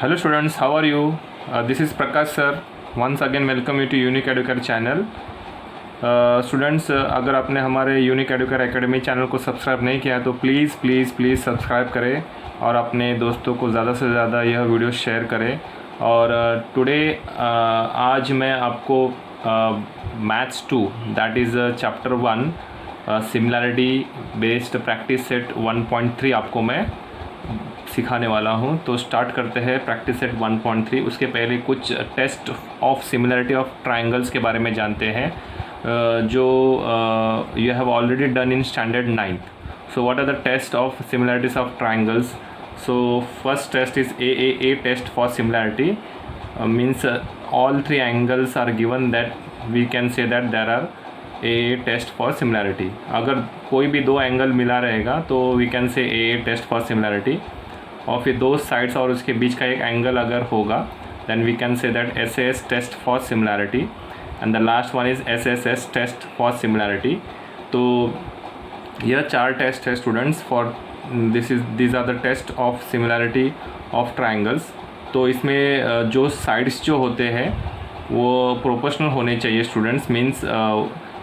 Hello students, how are you? This is Prakash sir. Once again welcome you to Unique Educator channel. Students अगर आपने हमारे unique educator academy channel को subscribe नहीं किया तो please subscribe करें और अपने दोस्तों को ज़्यादा से ज़्यादा यह वीडियो शेयर करें। और टुडे आज मैं आपको maths 2 that is chapter 1 similarity based practice set 1.3 आपको मैं सिखाने वाला हूं। तो स्टार्ट करते हैं प्रैक्टिस सेट 1.3। उसके पहले कुछ test of similarity of triangles के बारे में जानते हैं जो you have already done in standard 9th। So what are the test of similarities of triangles? So first test is AAA test for similarity, means all three angles are given that we can say that there are AA test for similarity. अगर कोई भी दो angle मिला रहेगा तो we can say AA test for similarity, और फिर दो साइड्स और उसके बीच का एक एंगल अगर होगा then we can say that SAS test for similarity, and the last one is SSS test for similarity. तो यह चार टेस्ट है students for this are the test of similarity of triangles. तो इसमें जो साइड्स जो होते हैं वो प्रोपोर्शनल होने चाहिए students, means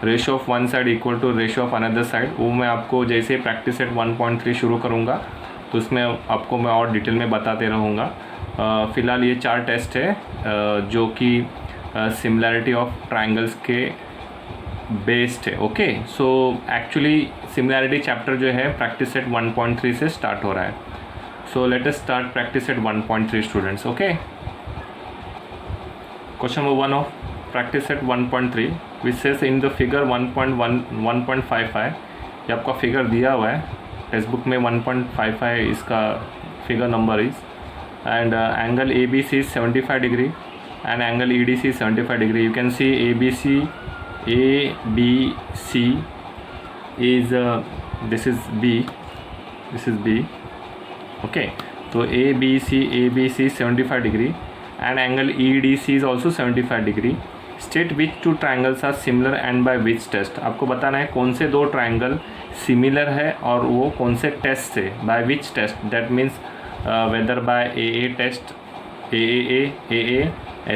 ratio of one side equal to ratio of another side. वो मैं आपको जैसे प्रैक्टिस सेट 1.3 शुरू करूँगा तो उसमें आपको मैं और डिटेल में बताते रहूँगा। फ़िलहाल ये चार टेस्ट है जो कि सिमिलैरिटी ऑफ ट्रायंगल्स के बेस्ड है। Okay, so actually similarity chapter जो है प्रैक्टिस सेट 1.3 से स्टार्ट हो रहा है। So let us start practice set 1.3 students. Okay, question number 1 of practice set 1.3 which says in the figure 1.55, ये आपका फिगर दिया हुआ है टेक्स्ट बुक में 1.55 इसका figure number is, and angle ABC is 75 degree and angle EDC is 75 degree. You can see ABC is this is B. Okay, so ABC 75 degree and angle EDC is also 75 degree. State which two triangles are similar and by which test. आपको बताना है कौन से दो triangle similar है और वो कौन से टेस्ट से, by which test, that means whether by AA test, AA,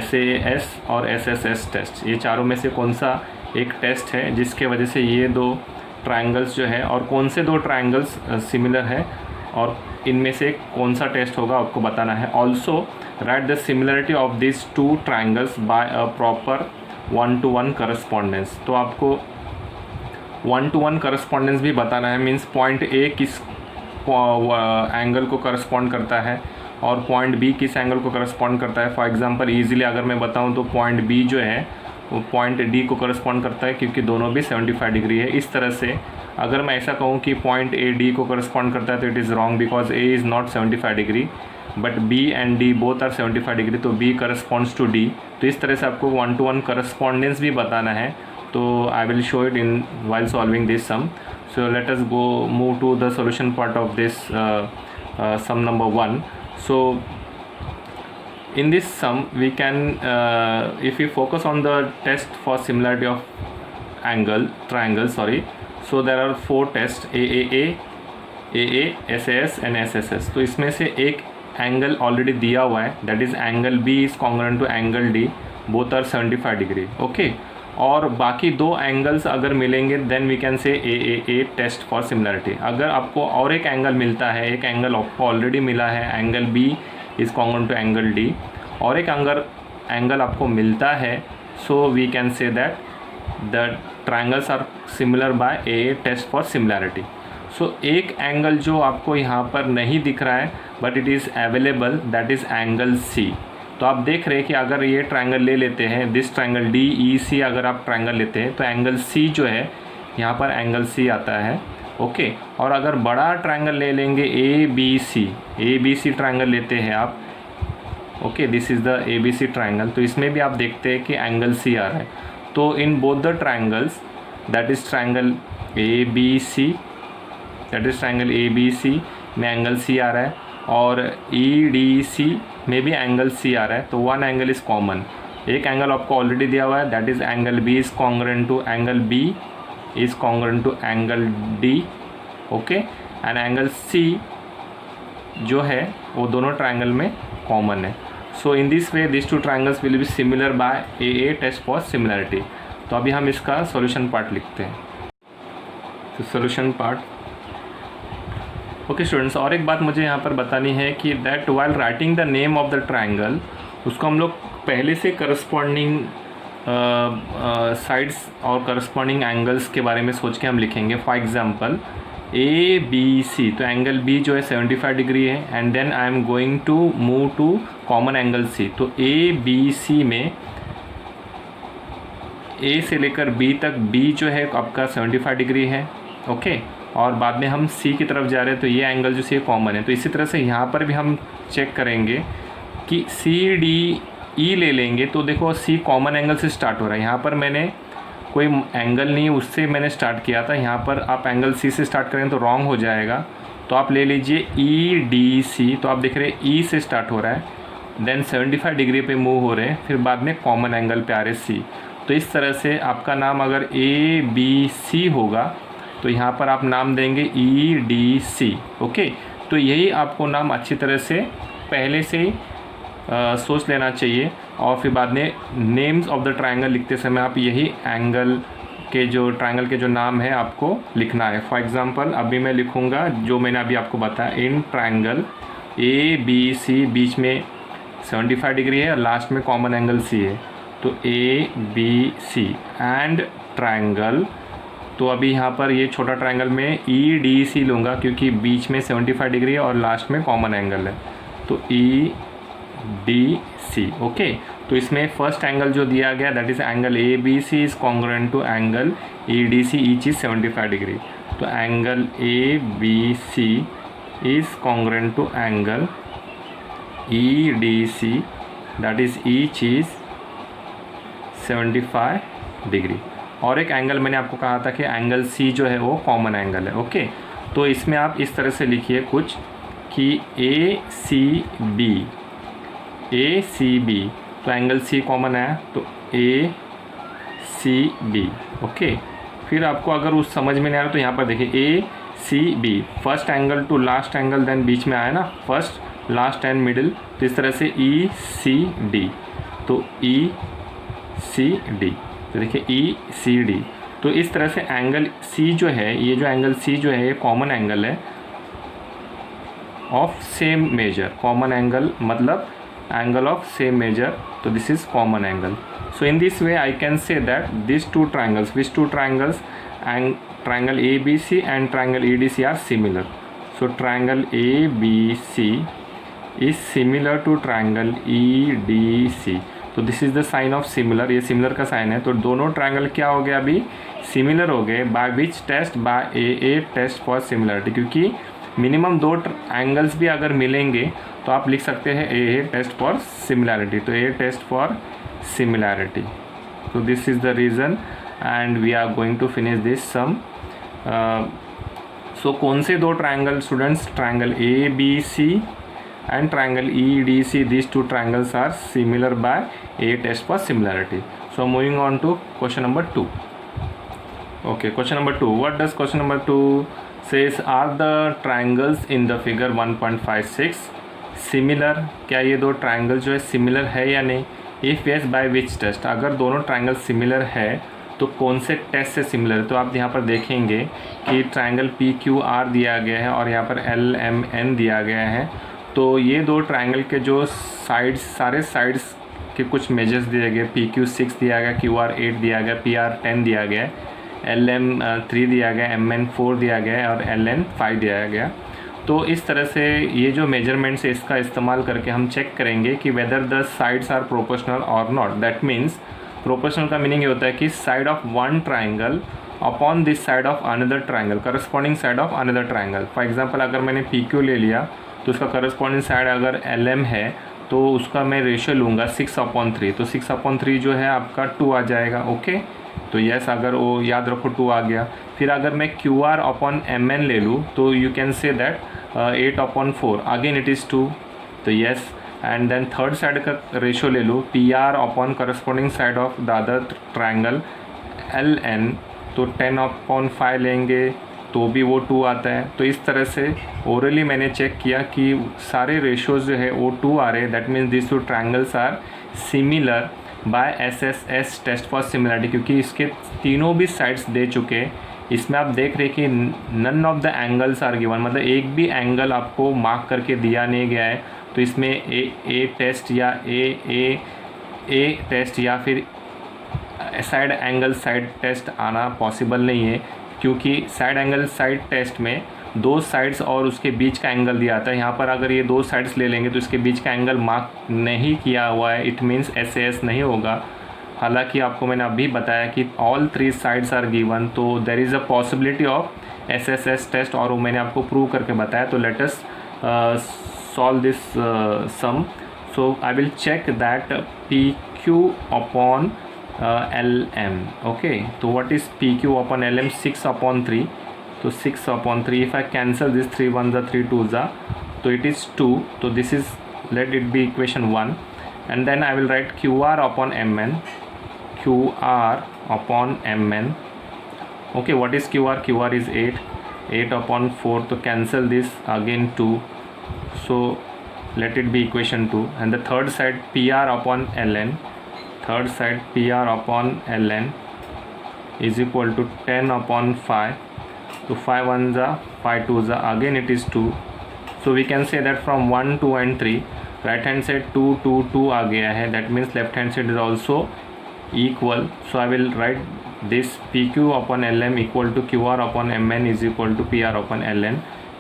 SAS और SSS टेस्ट। ये चारों में से कौन सा एक टेस्ट है जिसके वजह से ये दो ट्रायंगल्स जो है, और कौन से दो ट्रायंगल्स सिमिलर है और इनमें से कौन सा टेस्ट होगा आपको बताना है। Also write the similarity of this two triangles by a proper 1-to-1 correspondence. तो आपको 1-to-1 करस्पॉन्डेंस भी बताना है, मीन्स पॉइंट A किस एंगल को करस्पॉन्ड करता है और पॉइंट B किस एंगल को करस्पॉन्ड करता है। फॉर एग्जांपल ईजिली अगर मैं बताऊं तो पॉइंट B जो है वो पॉइंट D को करस्पॉन्ड करता है क्योंकि दोनों भी 75 डिग्री है। इस तरह से अगर मैं ऐसा कहूँ कि पॉइंट A D को करस्पॉन्ड करता है तो it is wrong, because A is not 75 degree but B and D both are 75 degree, तो B करस्पॉन्ड्स टू D। तो इस तरह से आपको 1-to-1 करस्पॉन्डेंस भी बताना है। तो I will show it in while solving this sum. So let us go move to the solution part of this sum number 1. So in this sum we can if we focus on the test for similarity of triangle, so there are 4 tests, AA, SAS and SSS. तो इसमें से एक angle already दिया हुआ है, that is angle B is congruent to angle D, both are 75 degree. Okay, और बाकी दो एंगल्स अगर मिलेंगे then we can say AA test for similarity. अगर आपको और एक एंगल मिलता है, एक एंगल आपको ऑलरेडी मिला है angle B is congruent to angle D, और एक एंगल आपको मिलता है, so we can say that the triangles are similar by AA test for similarity. So एक एंगल जो आपको यहाँ पर नहीं दिख रहा है but it is available, that is angle C। तो आप देख रहे हैं कि अगर ये ट्रायंगल ले लेते हैं, दिस ट्रायंगल DEC अगर आप ट्रायंगल लेते हैं तो एंगल C जो है यहाँ पर एंगल C आता है। ओके, और अगर बड़ा ट्रायंगल ले लेंगे ABC ट्रायंगल लेते हैं आप, okay, this is the ABC triangle, तो इसमें भी आप देखते हैं कि एंगल C आ रहा है। तो in both the triangles that is triangle ABC में एंगल C आ रहा है और EDC में भी एंगल C आ रहा है, तो वन एंगल इज़ कॉमन। एक एंगल आपको ऑलरेडी दिया हुआ है, that is angle B is congruent to angle B is congruent to angle D। Okay, and angle C जो है वो दोनों ट्रायंगल में कॉमन है. So in this way this two triangles will be similar by A test for similarity. तो अभी हम इसका सॉल्यूशन पार्ट लिखते हैं. तो सॉल्यूशन पार्ट. ओके स्टूडेंट्स, और एक बात मुझे यहाँ पर बतानी है कि that while writing the name of the triangle, उसको हम लोग पहले से करस्पॉन्डिंग साइड्स और करस्पॉन्डिंग एंगल्स के बारे में सोच के हम लिखेंगे. For example A B C, तो एंगल बी जो है 75 डिग्री है, and then I am going to move to common angle C. तो ए बी सी में ए से लेकर बी तक बी जो है आपका 75 डिग्री है. ओके, और बाद में हम सी की तरफ जा रहे हैं, तो ये एंगल जो सी कॉमन है. तो इसी तरह से यहाँ पर भी हम चेक करेंगे कि सी डी ई ले लेंगे. तो देखो सी कॉमन एंगल से स्टार्ट हो रहा है. यहाँ पर मैंने कोई एंगल नहीं उससे मैंने स्टार्ट किया था. यहाँ पर आप एंगल सी से स्टार्ट करें तो रॉन्ग हो जाएगा. तो आप ले लीजिए ई डी सी. तो आप देख रहे हैं ई से स्टार्ट हो रहा है, देन 75 डिग्री पे मूव हो रहे हैं, फिर बाद में कॉमन एंगल पे आ रहे सी. तो इस तरह से आपका नाम अगर ए बी सी होगा तो यहाँ पर आप नाम देंगे ई डी सी. ओके, तो यही आपको नाम अच्छी तरह से पहले से ही सोच लेना चाहिए, और फिर बाद में नेम्स ऑफ द ट्रायंगल लिखते समय आप यही एंगल के जो ट्रायंगल के जो नाम है आपको लिखना है. फॉर एग्जांपल अभी मैं लिखूँगा जो मैंने अभी आपको बताया. इन ट्रायंगल ए बी सी, बीच में 75 डिग्री है और लास्ट में कॉमन एंगल सी है. तो A B C and triangle. तो अभी यहाँ पर ये छोटा ट्रायंगल में ई डी सी लूँगा क्योंकि बीच में 75 डिग्री है और लास्ट में कॉमन एंगल है. तो ई डी सी. ओके, तो इसमें फर्स्ट एंगल जो दिया गया that is angle A B C is congruent to angle E D C, each is 75 degree. तो angle A B C is congruent to angle E D C, that is each is 75 degree. और एक angle मैंने आपको कहा था कि angle C जो है वो कॉमन एंगल है. ओके, तो इसमें आप इस तरह से लिखिए कुछ कि ए सी बी, ए सी बी, तो एंगल सी कॉमन है तो ए सी बी. ओके, फिर आपको अगर उस समझ में नहीं आ रहा तो यहाँ पर देखिए A C B, first angle to last angle, then बीच में आया ना फर्स्ट लास्ट एंड मिडिल. तो इस तरह से ई सी डी. तो ई सी डी, तो देखिए ई सी डी. तो इस तरह से एंगल सी जो है, ये जो एंगल सी जो है ये कॉमन एंगल है of same measure. Common angle मतलब एंगल ऑफ सेम मेजर, तो this is common angle. So in this way I can say that this two triangles, which two triangles, and triangle A B C and triangle E D C are similar. So triangle A B C is similar to triangle E D C. तो this is the sign of similar, ये similar का sign है. तो दोनों triangle क्या हो गया अभी, सिमिलर हो गए. By which test, by A test for similarity. क्योंकि मिनिमम दो एंगल्स भी अगर मिलेंगे तो आप लिख सकते हैं ए टेस्ट फॉर सिमिलरिटी. तो ए टेस्ट फॉर सिमिलरिटी. तो this is the reason and we are going to finish this sum. So कौन से दो triangle students, triangle A B C and triangle EDC, these two triangles are similar by a test for similarity. So moving on to question number 2. Okay, question number 2. What does question number 2 says? Are the triangles in the figure 1.56 similar? क्या ये दो triangle जो है similar है या नहीं? If yes, by which test? अगर दोनों ट्रायंगल सिमिलर है तो कौन से टेस्ट से सिमिलर है? तो आप यहाँ पर देखेंगे कि ट्रायंगल PQR दिया गया है और यहाँ पर LMN दिया गया है. तो ये दो ट्रायंगल के जो साइड्स, सारे साइड्स के कुछ मेजर्स दिए गए. PQ6 दिया गया, QR 8 दिया गया, PR 10 दिया गया, LM 3 दिया गया, MN 4 दिया गया और LN 5 दिया गया. तो इस तरह से ये जो मेजरमेंट्स है इसका इस्तेमाल करके हम चेक करेंगे कि whether the sides are proportional और नॉट. दैट मीन्स प्रोपोर्शनल का मीनिंग ये होता है कि side of one triangle upon this side of another triangle, corresponding side of another triangle. For example अगर मैंने PQ ले लिया तो उसका करस्पॉन्डिंग साइड अगर LM है तो उसका मैं रेशियो लूँगा 6/3. तो 6/3 जो है आपका 2 आ जाएगा. ओके, तो यस, अगर वो याद रखो 2 आ गया. फिर अगर मैं QR अपॉन MN ले लूँ तो you can say that 8/4, again it is 2. तो yes, and then third side का रेशियो ले लूँ PR upon corresponding side of the other triangle LN, तो 10/5 लेंगे तो भी वो 2 आता है। तो इस तरह से ओरली मैंने चेक किया कि सारे रेशोज़ जो है वो 2 आ रहे हैं। That means this two triangles are similar by SSS test for similarity, क्योंकि इसके तीनों भी साइड्स दे चुके हैं। इसमें आप देख रहे कि none of the angles are given, मतलब एक भी एंगल आपको मार्क करके दिया नहीं गया है। तो इसमें ए टेस्ट या ए टेस्ट या फिर साइड एंगल साइड टेस्ट आना पॉसिबल नहीं है, क्योंकि साइड एंगल साइड टेस्ट में 2 साइड्स और उसके बीच का एंगल दिया आता है। यहाँ पर अगर ये 2 साइड्स ले लेंगे तो इसके बीच का एंगल मार्क नहीं किया हुआ है, इट मीन्स SAS नहीं होगा। हालांकि आपको मैंने अभी बताया कि ऑल 3 साइड्स आर गिवन, तो there is a possibility of SSS test, और वो मैंने आपको प्रूव करके बताया। तो let us solve this sum. So I will check that PQ upon LM। Okay, तो what is PQ upon LM? 6/3। तो 6/3, इफ आई कैंसल दिस 3 1 ज़ा 3 2 ज़ा, तो इट इज़ 2। तो this is, let it be equation 1, and then I will write QR upon Mn. QR upon Mn. Okay, what is QR? QR is 8. 8/4, to cancel this again 2. So let it be equation 2. And the third side PR upon Ln. Third side PR upon Ln is equal to 10/5. So 5 1 ज़ा 5 2 ज़ा, again it is 2. So we can say that from 1 2 and 3 right hand side 2 2 2 आ गया है। That means left hand side is also equal. So I will write this PQ upon LM equal to QR upon Mn is equal to PR upon Ln.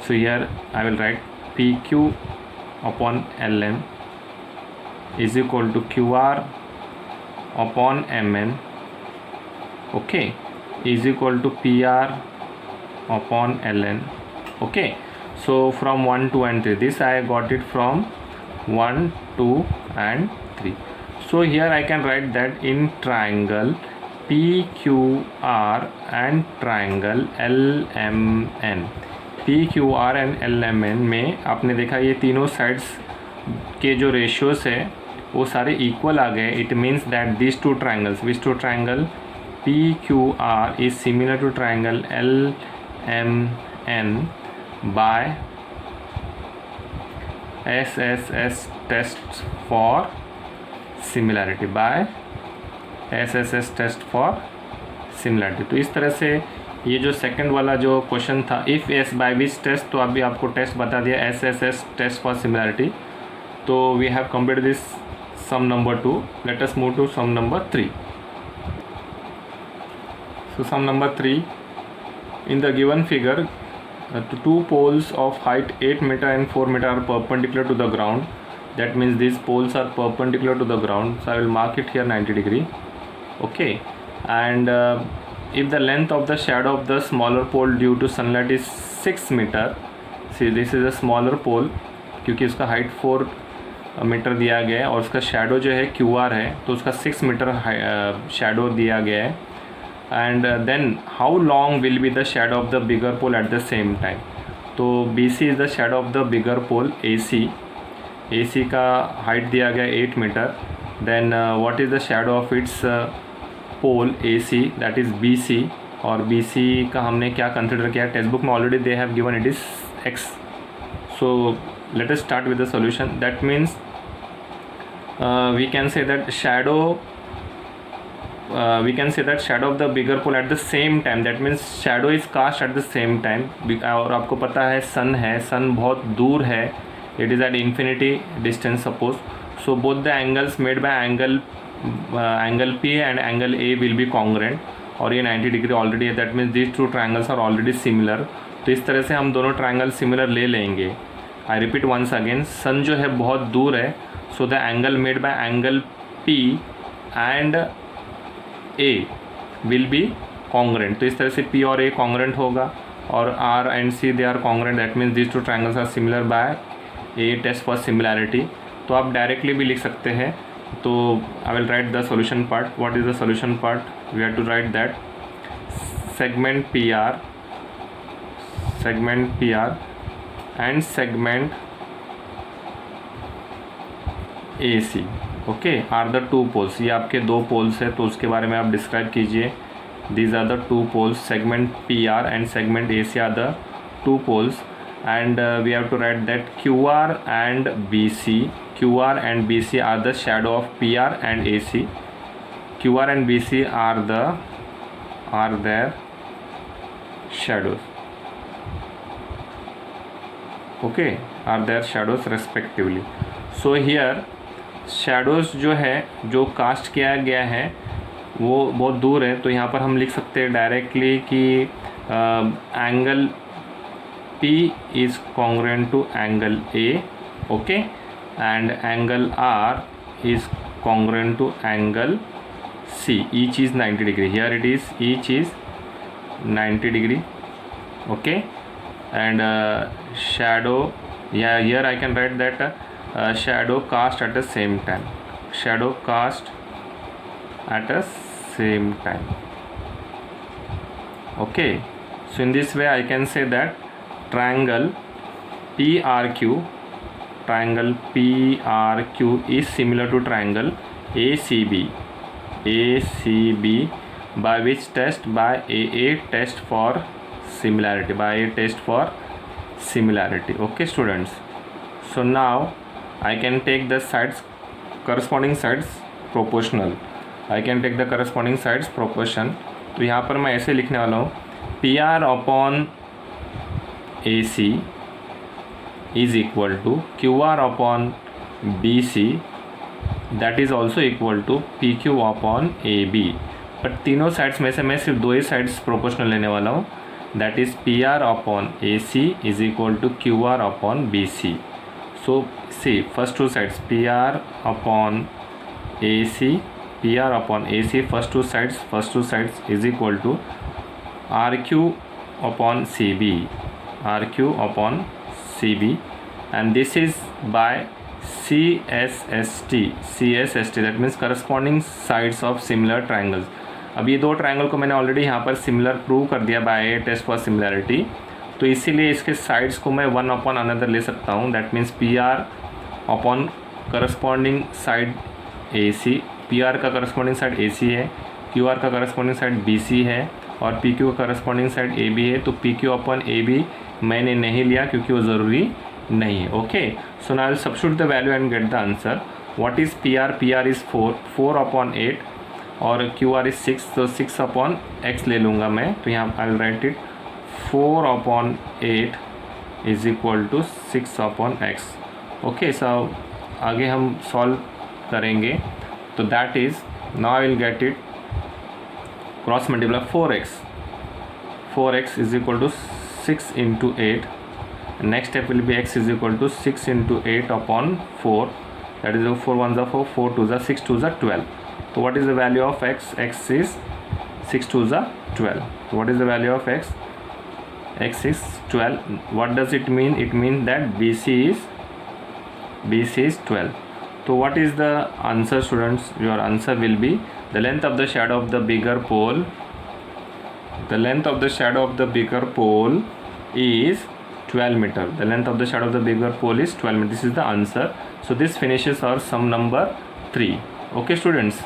So here I will write PQ upon LM is equal to QR upon Mn, okay, is equal to PR upon Ln. Okay, so from 1 2 and 3, this I got it from 1 2 and 3. So here I can write that in triangle PQR and triangle LMN, PQR and LMN में आपने देखा ये तीनों sides के जो ratios है वो सारे इक्वल आ गए। It means that this two triangles, which two triangle PQR is similar to triangle LMN by SSS test for similarity, by SSS test for similarity. तो इस तरह से ये जो सेकंड वाला जो क्वेश्चन था, if S by which test, तो अभी आपको टेस्ट बता दिया SSS टेस्ट फॉर सिमिलरिटी. तो we have complete this sum number 2. Let us move to sum number 3. So sum number 3, in the given figure, the 2 poles of height 8 meter and 4 meter are perpendicular to the ground. That means these poles are perpendicular to the ground. So I will mark it here 90 degree. Okay, and if the length of the shadow of the smaller pole due to sunlight is 6 meter, see this is a smaller pole क्योंकि उसका height 4 metre दिया गया है और उसका shadow जो है QR है, तो उसका 6 मीटर शैडो दिया गया है. And then how long will be the shadow of the bigger pole at the same time. तो BC is the shadow of the bigger pole AC का हाइट दिया गया 8 metre. Then what is the shadow of its pole AC, that is BC. और BC का हमने क्या consider किया, textbook में already they have given it is X. So let us start with the solution. That means we can say that shadow of the bigger pole at the same time. That means shadow is cast at the same time. और आपको पता है सन है, सन बहुत दूर है, it is at infinity distance suppose. So both the angles made by angle P and angle A will be congruent. और ये 90 डिग्री ऑलरेडी है. That means these two triangles are already similar. तो इस तरह से हम दोनों ट्राइंगल सिमिलर ले लेंगे. आई रिपीट वंस अगेन, सन जो है बहुत दूर है, so the angle made by angle P and A will be congruent. तो इस तरह से P और A congruent होगा और R and C they are congruent. That means these two triangles are similar by A test for similarity. तो आप directly भी लिख सकते हैं. तो I will write the solution part. What is the solution part? We have to write that segment PR and segment AC, okay, are the 2 poles. ये आपके 2 poles है, तो उसके बारे में आप डिस्क्राइब कीजिए. these are the two poles, segment PR and segment AC are the two poles, and we have to write that QR and BC are the shadow of PR and AC. QR and BC are their shadows. Okay, are their shadows respectively. So here shadows जो है, जो cast किया गया है वो बहुत दूर है, तो यहाँ पर हम लिख सकते हैं डायरेक्टली कि angle P is congruent to angle A, okay, and angle R is congruent to angle C. Each is 90 degree. Here it is, each is 90 degree, okay. And shadow, yeah, here I can write that shadow cast at the same time. Shadow cast at the same time. Okay. So in this way I can say that triangle PRQ is similar to triangle ACB by which test? By AA test for similarity, okay students. So now I can take the sides, corresponding sides proportional. I can take the corresponding sides proportion. तो यहाँ पर मैं ऐसे लिखने वाला हूँ, PR upon AC is equal to QR upon BC, that is also equal to PQ upon AB. But तीनों sides में से मैं सिर्फ दो ही साइड्स प्रोपोर्शनल लेने वाला हूँ, that is PR upon AC is equal to QR upon BC. So see first two sides PR upon AC first two sides is equal to RQ upon CB, and this is by CSST, that means corresponding sides of similar triangles. अब ये दो triangle को मैंने already यहाँ पर similar prove कर दिया by A test for similarity, तो इसीलिए इसके साइड्स को मैं वन अपॉन अनदर ले सकता हूँ, that means PR upon corresponding side AC, PR का करस्पॉन्डिंग साइड AC है, QR का करस्पॉन्डिंग साइड BC है, और PQ का करस्पॉन्डिंग साइड AB है. तो PQ अपॉन AB मैंने नहीं लिया क्योंकि वो ज़रूरी नहीं है. Okay, so now I will substitute the value and get the answer. What is PR is 4 upon 8 और QR इज़ 6, तो 6 अपॉन x ले लूँगा मैं, तो यहाँ I will write it 4 upon 8 is equal to 6 upon x. Okay, so आगे हम solve करेंगे, तो that is now I will get it cross multiply 4x is equal to 6 into 8. Next step will be x is equal to 6 into 8 upon 4, that is 4 1s are 4, 4 2s are 6, 2s are 12. So what is the value of x? X is 6 2s are 12. So what is the value of x? X is 12. What does it mean? It means that BC is 12. So what is the answer, students? Your answer will be the length of the shadow of the bigger pole. The length of the shadow of the bigger pole is 12 meter. The length of the shadow of the bigger pole is 12 meter. This is the answer. So this finishes our sum number 3. Okay, students.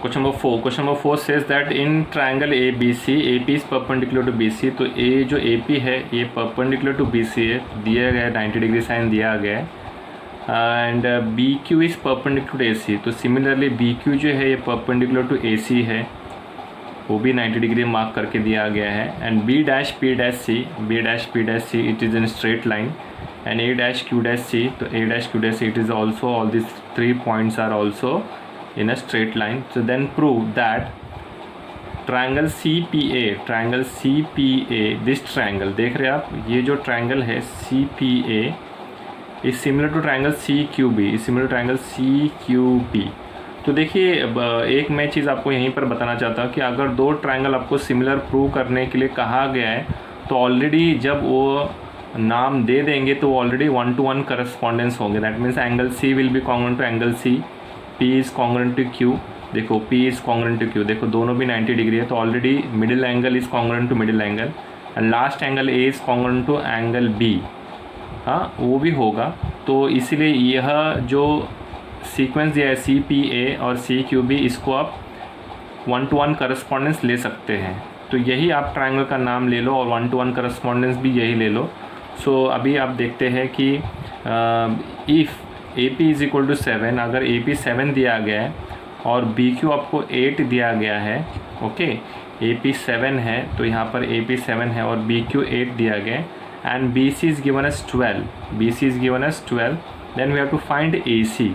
Question number 4. Question number 4 says that in triangle ABC, AP is perpendicular to BC. तो A जो AP है ये perpendicular to BC है, दिया गया 90 degree sine दिया गया है. And BQ is perpendicular to AC. तो सिमिलरली BQ जो है ये परपेंडिकुलर टू AC है, वो भी 90 डिग्री मार्क करके दिया गया है. And B' P' C it is in straight line. And A', तो A', it is also, all these 3 points are also in a straight line. So then prove that triangle CPA, this triangle, देख रहे हैं आप, ये जो triangle है CPA is similar to triangle CQB. तो देखिए एक मैं चीज़ आपको यहीं पर बताना चाहता हूँ कि अगर दो ट्रायंगल आपको सिमिलर प्रूव करने के लिए कहा गया है, तो ऑलरेडी जब वो नाम दे देंगे तो ऑलरेडी 1-to-1 करस्पॉन्डेंस होंगे. That means angle C will be congruent to angle C, P is congruent to Q. देखो P is congruent to Q, देखो दोनों भी 90 डिग्री है, तो already middle angle is congruent to middle angle. And last angle A is congruent to angle B, हाँ वो भी होगा. तो इसीलिए यह जो सीक्वेंस दिया है CPA और CQB, इसको आप 1-to-1 करस्पॉन्डेंस ले सकते हैं। तो यही आप ट्रायंगल का नाम ले लो और 1-to-1 करस्पॉन्डेंस भी यही ले लो। सो अभी आप देखते हैं कि if AP is equal to 7, अगर AP 7 दिया गया है और BQ आपको 8 दिया गया है, ओके, AP 7 है तो यहाँ पर AP 7 है और BQ 8 दिया गया है and BC is given as 12, BC is given as 12, then we have to find AC,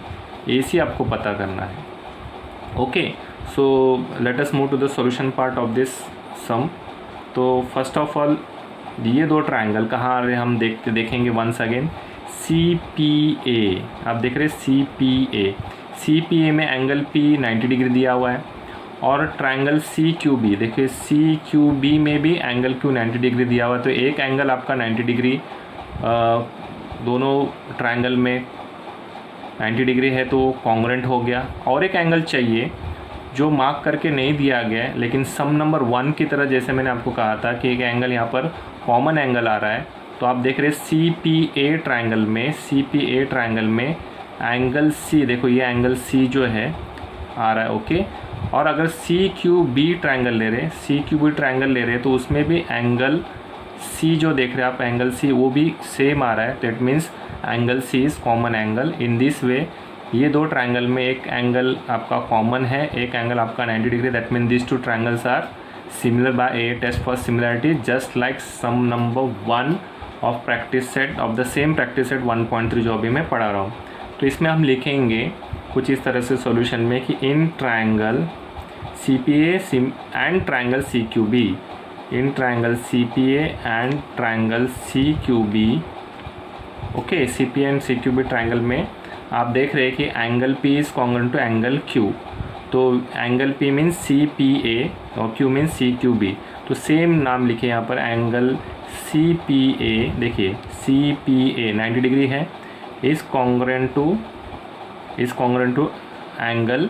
AC आपको पता करना है। Okay, so let us move to the solution part of this sum. तो फर्स्ट ऑफ ऑल ये दो triangle कहाँ आ रहे हैं हम देखेंगे वंस अगेन। CPA, आप देख रहे हैं CPA में एंगल P 90 डिग्री दिया हुआ है और ट्रायंगल CQB, देखिए CQB में भी एंगल Q 90 डिग्री दिया हुआ है। तो एक एंगल आपका 90 डिग्री दोनों ट्रायंगल में 90 डिग्री है तो कॉन्ग्रुएंट हो गया। और एक एंगल चाहिए जो मार्क करके नहीं दिया गया है लेकिन सम नंबर 1 की तरह, जैसे मैंने आपको कहा था कि एक एंगल यहाँ पर कॉमन एंगल आ रहा है। तो आप देख रहे हैं CPA ट्रायंगल में एंगल C, देखो ये एंगल C जो है आ रहा है, ओके। और अगर CQB ट्रायंगल ले रहे हैं तो उसमें भी एंगल C जो देख रहे हैं आप, एंगल C वो भी सेम आ रहा है। That means angle C is common angle. In this वे ये दो ट्रायंगल में एक एंगल आपका कॉमन है, एक एंगल आपका 90 degree. That mean this two triangles are similar by A test for similarity, just like sum number 1 of practice set of the same practice set 1.3 जो अभी मैं पढ़ा रहा हूँ। तो इसमें हम लिखेंगे कुछ इस तरह से सॉल्यूशन में कि in triangle CPA and triangle CQB, in triangle CPA and triangle CQB, okay, CPA and CQB triangle में आप देख रहे हैं कि angle P is congruent to angle Q। तो एंगल P मीन्स CPA और Q मीन्स CQB। तो same नाम लिखे यहाँ पर, एंगल CPA, देखिए CPA 90 डिग्री है, is congruent to angle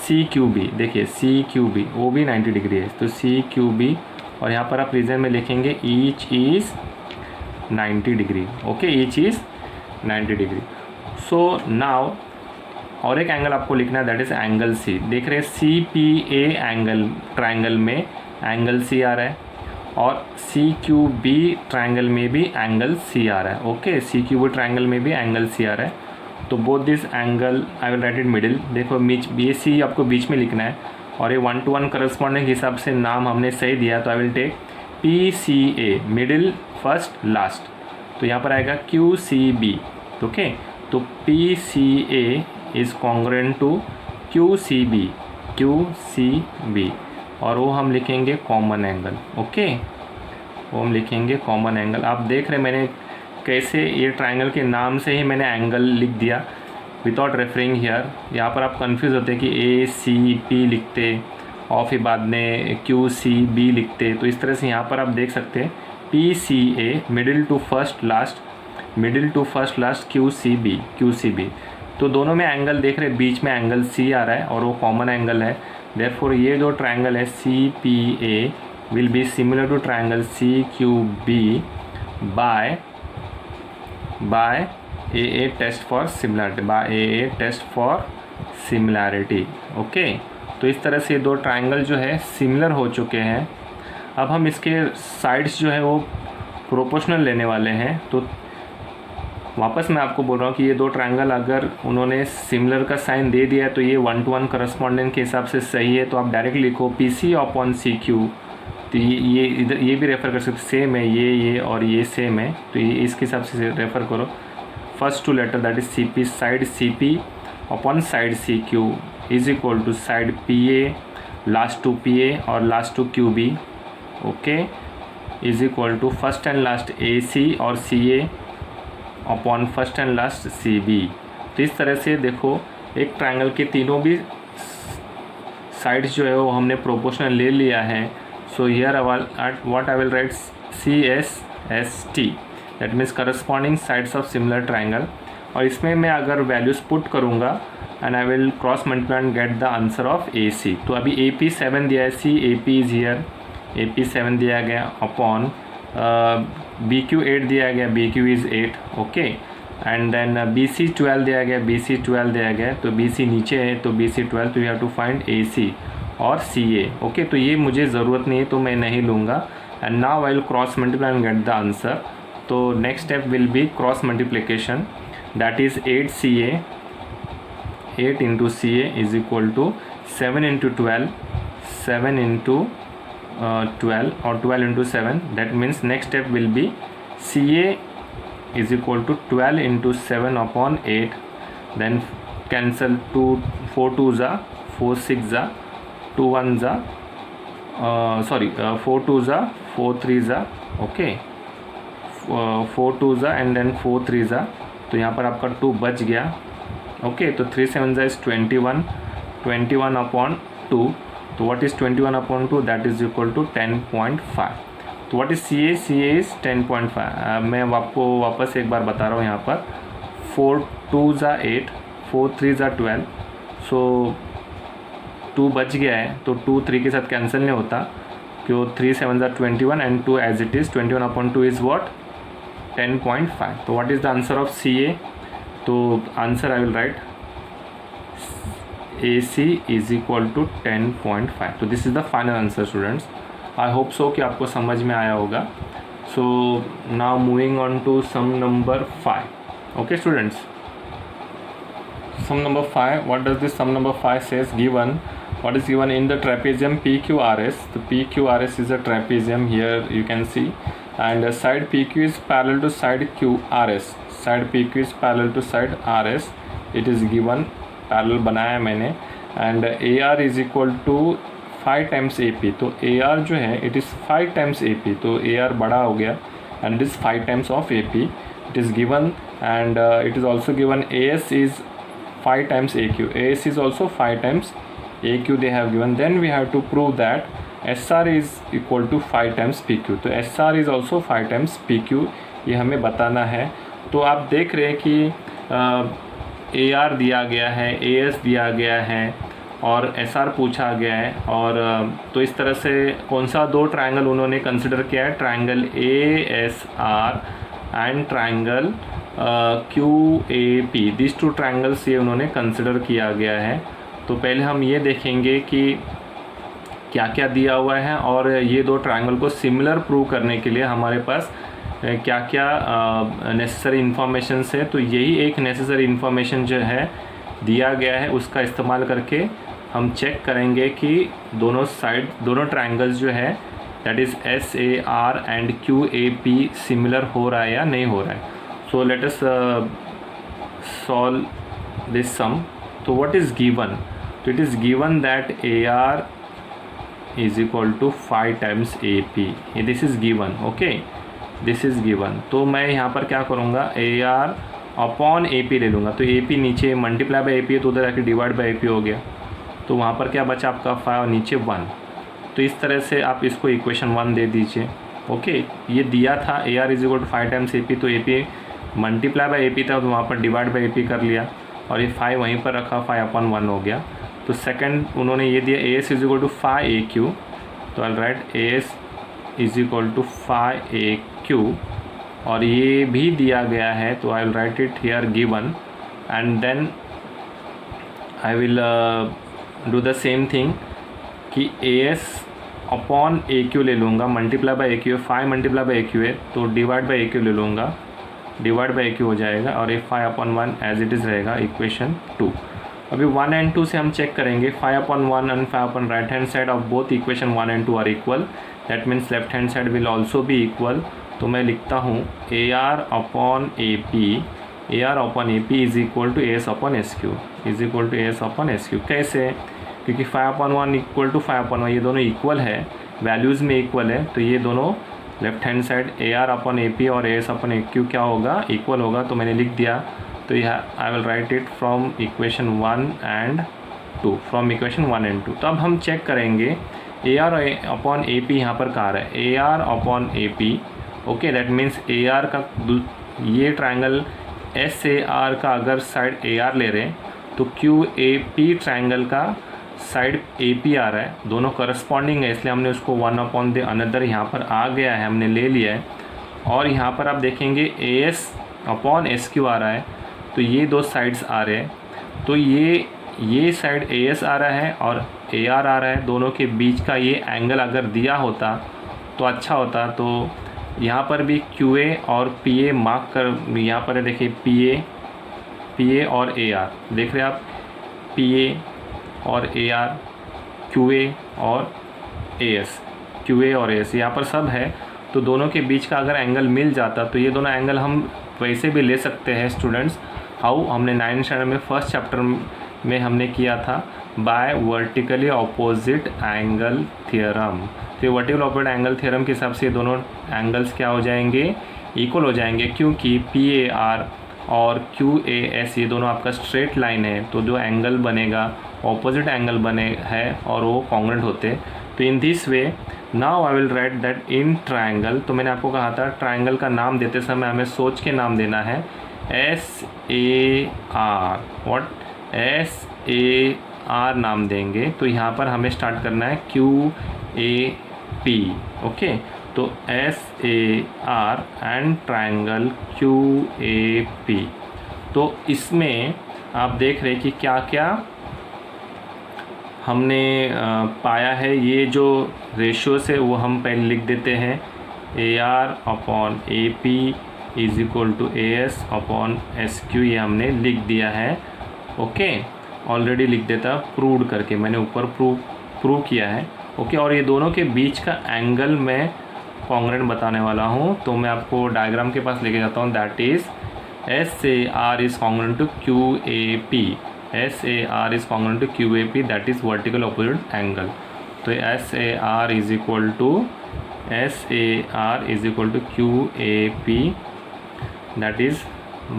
CQB, देखिए CQB वो भी 90 डिग्री है। तो CQB और यहाँ पर आप रीजन में लिखेंगे each is 90 degree, okay, each is 90 degree. So now और एक एंगल आपको लिखना है, दैट इज़ एंगल C। देख रहे हैं CPA एंगल ट्रायंगल में एंगल C आ रहा है और CQB ट्रायंगल में भी एंगल C आ रहा है, ओके, CQB ट्रायंगल में भी एंगल C आ रहा है। तो both this angle I will write it middle, देखो ये C आपको बीच में लिखना है और ये 1-to-1 करस्पॉन्डिंग हिसाब से नाम हमने सही दिया। तो I will take PCA, middle first last, तो यहाँ पर आएगा QCB, ओके। तो PCA is congruent to QCB और वो हम लिखेंगे कॉमन एंगल, ओके, वो हम लिखेंगे कॉमन एंगल। आप देख रहे हैं मैंने कैसे ये ट्रायंगल के नाम से ही मैंने एंगल लिख दिया विदाउट रेफरिंग हियर। यहाँ पर आप कंफ्यूज होते हैं कि ACP लिखते और फिर बाद में QCB लिखते, तो इस तरह से यहाँ पर आप देख सकते हैं PCA middle to first last QCB। तो दोनों में एंगल देख रहे हैं, बीच में एंगल C आ रहा है और वो कॉमन एंगल है। देयरफॉर ये दो ट्रायंगल है CPA will be similar to triangle CQB by AA test for similarity, okay. तो इस तरह से दो ट्रायंगल जो है सिमिलर हो चुके हैं। अब हम इसके साइड्स जो है वो प्रोपोर्शनल लेने वाले हैं। तो वापस मैं आपको बोल रहा हूँ कि ये दो ट्रायंगल अगर उन्होंने सिमिलर का साइन दे दिया तो ये 1-to-1 करस्पॉन्डेंट के हिसाब से सही है। तो आप डायरेक्ट लिखो PC/CQ, तो ये इधर ये भी रेफ़र कर सकते, सेम है, ये और ये सेम है, तो ये इसके हिसाब से रेफ़र करो। First two letter that is CP, side CP upon side CQ is equal to side PA last two PA और last two QB, okay, is equal to first and last AC और CA upon first and last CB। तो इस तरह से देखो एक triangle के तीनों भी साइड्स जो है वो हमने प्रोपोर्शनल ले लिया है। So here what I will right CSST, that means corresponding sides of similar triangle. और इसमें मैं अगर वैल्यूज़ पुट करूँगा and I will cross multiply and get the answer of AC। तो अभी AP 7 दिया है, CAP इज हियर, AP 7 दिया गया अपॉन BQ 8 दिया गया, BQ is 8, okay, and then BC 12 दिया गया, BC 12 दिया गया, तो BC नीचे है तो BC 12, तो you have to find AC। और CA। ओके, तो ये मुझे ज़रूरत नहीं है तो मैं नहीं लूँगा। And now I will cross multiply and get the answer. तो next step will be cross multiplication, that is 8 into CA is equal to 7 into 12, 7 into 12 or 12 into 7. That means next step will be CA is equal to 12 into 7 upon 8. Then cancel 4 2s are 4 6s are 2 1s are 4 2s are 4 3s are okay, 4 2s are and then 4 3s are। तो यहाँ पर आपका 2 बच गया। Okay, तो 3 7 is 21 upon 2। तो what is 21 upon 2? That is equal to 10.5। तो what is CA? CA is 10.5। मैं आपको वापस एक बार बता रहा हूँ यहाँ पर, 4 2s are 8, 4 3s are 12। सो 2 बच गया है, तो 2 3 के साथ कैंसिल नहीं होता, क्यों 3 7 are 21 and 2 as it is 21 upon 2 is what? 10.5। तो what is the answer of CA? तो answer I will write AC is equal to 10.5। तो this is the final answer students. I hope so कि आपको समझ में आया होगा। So now moving on to sum number 5। Okay students, sum number 5, what does this sum number 5 says? Given, what is given in the trapezium PQRS? The PQRS is a trapezium, here you can see, and side PQ is parallel to side QRS, side PQ is parallel to side RS, it is given, parallel बनाया मैंने, and AR is equal to 5 times AP। तो AR जो है it is 5 times AP, तो AR बड़ा हो गया and it is 5 times of AP, it is given, and it is also given AS is 5 times AQ, AS is also 5 times AQ they have given। Then we have to prove that SR is equal to 5 times PQ। तो SR is also 5 times PQ, ये हमें बताना है। तो आप देख रहे हैं कि AR दिया गया है, AS दिया गया है और SR पूछा गया है। और तो इस तरह से कौन सा 2 ट्रायंगल उन्होंने कंसिडर किया है? Triangle ASR and triangle QAP, this 2 triangles ये उन्होंने कंसिडर किया गया है। तो पहले हम ये देखेंगे कि क्या क्या दिया हुआ है और ये 2 ट्रायंगल को सिमिलर प्रूव करने के लिए हमारे पास क्या क्या नेसेसरी इन्फॉर्मेशंस है। तो यही एक नेसेसरी इन्फॉर्मेशन जो है दिया गया है, उसका इस्तेमाल करके हम चेक करेंगे कि दोनों ट्रायंगल्स जो है that is SAR and QAP similar हो रहा है या नहीं हो रहा है। So let us solve this sum. तो व्हाट इज़ गिवन? तो it is given that AR is equal to 5 times AP, this is given. Okay, this is given. तो मैं यहाँ पर क्या करूँगा? AR अपॉन AP ले लूँगा। तो AP नीचे मल्टीप्लाई बाई AP है, तो उधर आके डिवाइड बाई AP हो गया। तो वहाँ पर क्या बचा आपका 5 और नीचे 1। तो इस तरह से आप इसको इक्वेशन 1 दे दीजिए। ओके, ये दिया था AR is equal to 5 times AP, तो AP मल्टीप्लाई बाई AP था, तो वहाँ पर डिवाइड बाई AP कर लिया और ये 5 वहीं पर रखा, 5 अपॉन 1 हो गया। तो सेकंड उन्होंने ये दिया AS is equal to 5 AQ, तो I write AS is equal to 5 AQ, और ये भी दिया गया है, तो I will write it here given, and then I will do the same thing कि AS अपॉन AQ ले लूँगा, multiply by AQ, 5 multiply by AQ है, तो डिवाइड बाई AQ ले लूँगा, डिवाइड बाई AQ हो जाएगा और ये 5 अपॉन 1 एज इट इज़ रहेगा, इक्वेशन 2। अभी 1 एंड 2 से हम चेक करेंगे। 5 upon 1 and 5 upon right hand side of both equation 1 and 2 are equal, that means left hand side will also be equal. तो मैं लिखता हूँ AR upon AP is equal to AS upon SQ, is equal to AS upon SQ। कैसे? क्योंकि 5 upon 1 equal to 5 upon 1, ये दोनों equal है, values में इक्वल है, तो ये दोनों left hand side AR upon AP और AS अपॉन AQ क्या होगा? इक्वल होगा। तो मैंने लिख दिया। तो यह आई will write it from equation 1 and 2, from equation 1 and 2। तो अब हम चेक करेंगे AR अपॉन AP यहाँ पर कहाँ है? AR upon AP, okay, that means AR का ये ट्रायंगल SAR का अगर साइड AR ले रहे हैं तो QAP ट्रायंगल का साइड AP आ रहा है, दोनों करस्पॉन्डिंग है, इसलिए हमने उसको 1 अपॉन द अनदर यहाँ पर आ गया है, हमने ले लिया है। और यहाँ पर आप देखेंगे AS अपॉन SQ आ रहा है, तो ये 2 साइड्स आ रहे हैं, तो ये ये साइड ए एस आ रहा है और ए आर आ रहा है, दोनों के बीच का ये एंगल अगर दिया होता तो अच्छा होता। तो यहाँ पर भी क्यू ए और पी ए मार्क कर, यहाँ पर है देखिए पी ए और ए आर, देख रहे हैं आप, पी ए और ए आर, क्यू ए और ए एस, क्यू ए और ए एस यहाँ पर सब है। तो दोनों के बीच का अगर एंगल मिल जाता तो ये दोनों एंगल हम वैसे भी ले सकते हैं स्टूडेंट्स। हाउ, हमने 9th स्टैंडर्ड में फर्स्ट चैप्टर में हमने किया था, by vertically opposite angle theorem. तो वर्टिकल अपोजिट एंगल थ्योरम के हिसाब से ये दोनों एंगल्स क्या हो जाएंगे, इक्वल हो जाएंगे, क्योंकि पी ए आर और क्यू ए एस ये दोनों आपका स्ट्रेट लाइन है। तो जो एंगल बनेगा ऑपोजिट एंगल बने है और वो कॉन्ग्रुएंट होते। तो इन this way now I will right that in triangle, तो मैंने आपको कहा था ट्राइंगल का नाम देते समय हमें सोच के नाम देना है, S A are, what, S A are नाम देंगे। तो यहाँ पर हमें स्टार्ट करना है क्यू ए पी, ओके। तो S A R and triangle Q A P. तो इसमें आप देख रहे हैं कि क्या क्या हमने पाया है। ये जो रेशियोस है वो हम पहले लिख देते हैं, A R upon A P is equal to A S upon S Q, ये हमने लिख दिया है, ओके। ऑलरेडी लिख देता प्रूव करके, मैंने ऊपर प्रूव किया है, ओके। और ये दोनों के बीच का एंगल मैं कॉन्ग्रुएंट बताने वाला हूँ। तो मैं आपको डायग्राम के पास लेके जाता हूँ, that is S A R is congruent to Q A P, S A R is congruent to Q A P, that is vertical opposite angle. तो S A R is equal to Q A P, that is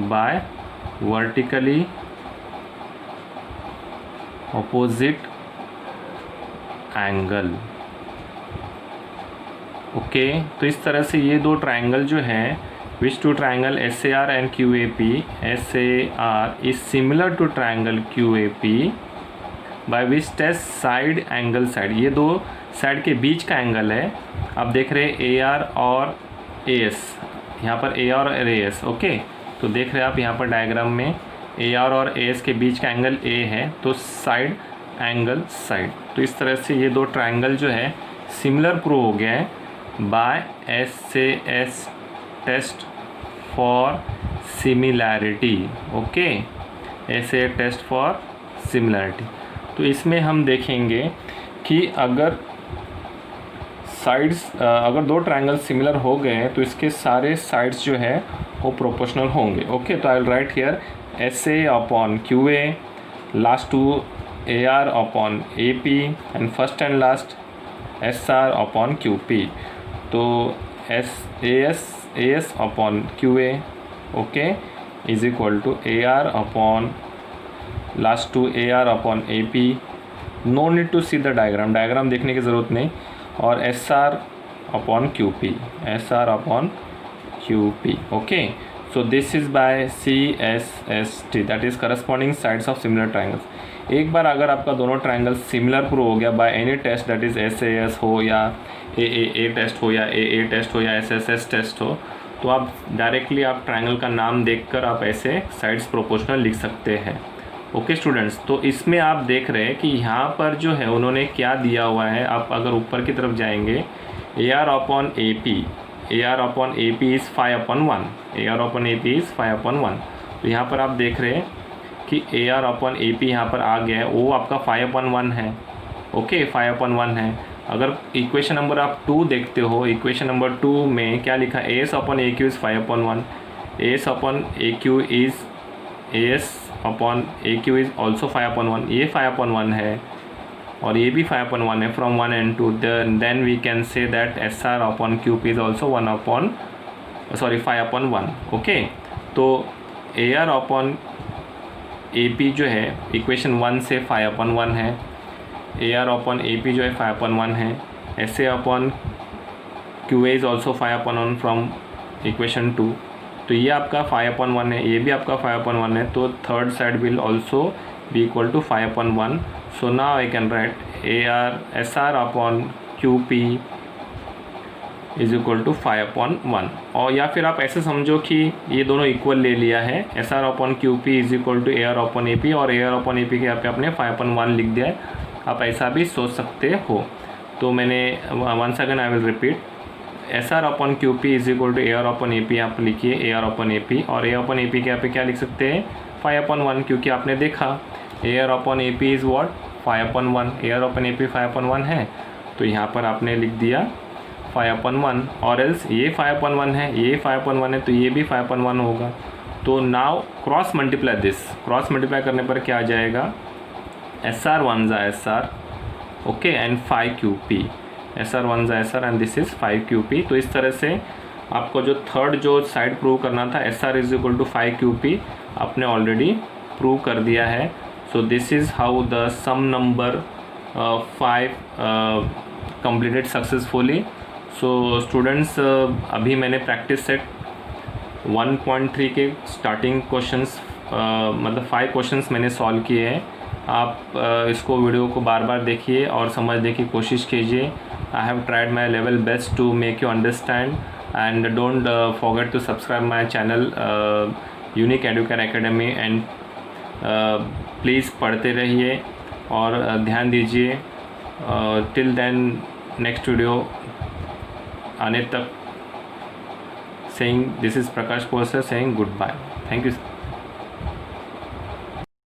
by vertically opposite angle, okay. तो इस तरह से ये दो triangle जो है, which two triangle S A R and Q A P, S A R is similar to triangle Q A P by which test side angle side, ये दो साइड के बीच का एंगल है। आप देख रहे हैं ए आर और ए एस, यहाँ पर ए आर और ए एस, ओके। तो देख रहे हैं आप यहाँ पर डायग्राम में ए आर और ए एस के बीच का एंगल ए है, तो साइड एंगल साइड। तो इस तरह से ये दो ट्राइंगल जो है सिमिलर प्रूव हो गया है by S A S test for similarity, okay, S A test for similarity. तो इसमें हम देखेंगे कि अगर साइड्स, अगर दो ट्राइंगल सिमिलर हो गए हैं तो इसके सारे साइड्स जो है वो प्रोपोर्शनल होंगे, ओके। तो I will write here S A upon Q A, last two A R upon A P and first and last S R upon Q P. तो A S upon Q A, okay, is equal to A R upon last two A R upon A P, no need to see the diagram, diagram देखने की ज़रूरत नहीं, और S R upon Q P, S R upon Q P, okay. So this is by CSST, that is corresponding sides of similar triangles। एक बार अगर आपका दोनों triangle similar prove हो गया by any test, that is SAS हो या AA test हो या AA टेस्ट हो या SSS टेस्ट हो, तो आप डायरेक्टली आप ट्राइंगल का नाम देखकर आप ऐसे साइड्स प्रोपोर्शनल लिख सकते हैं, ओके स्टूडेंट्स। तो इसमें आप देख रहे हैं कि यहाँ पर जो है उन्होंने क्या दिया हुआ है। आप अगर ऊपर की तरफ जाएंगे, AR upon AP, AR upon AP is 5/1, AR upon AP is 5/1। तो यहाँ पर आप देख रहे हैं कि AR अपॉन AP यहाँ पर आ गया है, वो आपका 5/1 है, ओके, 5/1 है। अगर इक्वेशन नंबर आप 2 देखते हो, इक्वेशन नंबर 2 में क्या लिखा है, AS upon AQ is 5/1, AS upon AQ is AS upon AQ is also 5/1, ये 5/1 है और ये भी 5/1 है from 1 and 2, then we can say that SR upon QP is also 5/1, okay. तो AR अपॉन AP जो है इक्वेशन 1 से 5/1 है, AR अपॉन AP जो है 5/1 है, SA upon QA is also 5/1 from equation 2। तो ये आपका 5/1 है, ये भी आपका 5/1 है, तो third side will also be equal to 5/1। So now I can write SR upon QP is equal to 5/1, और या फिर आप ऐसे समझो कि ये दोनों इक्वल ले लिया है, SR/QP is equal to AR/AP, और AR/AP के यहाँ पे आपने 5/1 लिख दिया है। आप ऐसा भी सोच सकते हो। तो मैंने once again I will repeat, SR/QP is equal to AR/AP आप लिखिए, AR/AP, और AR/AP के यहाँ पे क्या लिख सकते हैं 5/1, क्योंकि आपने देखा AR/AP इज़ व्हाट 5/1, AR/AP 5/1 है, तो यहाँ पर आपने लिख दिया 5/1, और एल्स ये 5/1 है, ये 5/1 है, तो ये भी 5/1 होगा। तो now cross multiply this, cross multiply करने पर क्या आ जाएगा, SR1 जा SR, okay, and 5QP, SR1 जा SR and this is 5QP। तो इस तरह से आपको जो थर्ड जो साइड प्रूव करना था SR is equal to 5QP, आपने ऑलरेडी प्रूव कर दिया है। So this is how the sum number 5 completed successfully. So students, अभी मैंने प्रैक्टिस सेट 1.3 के स्टार्टिंग क्वेश्चंस, मतलब 5 क्वेश्चंस मैंने सॉल्व किए हैं। आप इसको वीडियो को बार बार देखिए और समझने की कोशिश कीजिए। I have tried my level best to make you understand, and don't forget to subscribe my channel Unique Educare Academy, and please पढ़ते रहिए और ध्यान दीजिए। टिल देन नेक्स्ट वीडियो आने तक saying this is Prakash Porser saying goodbye. Thank you.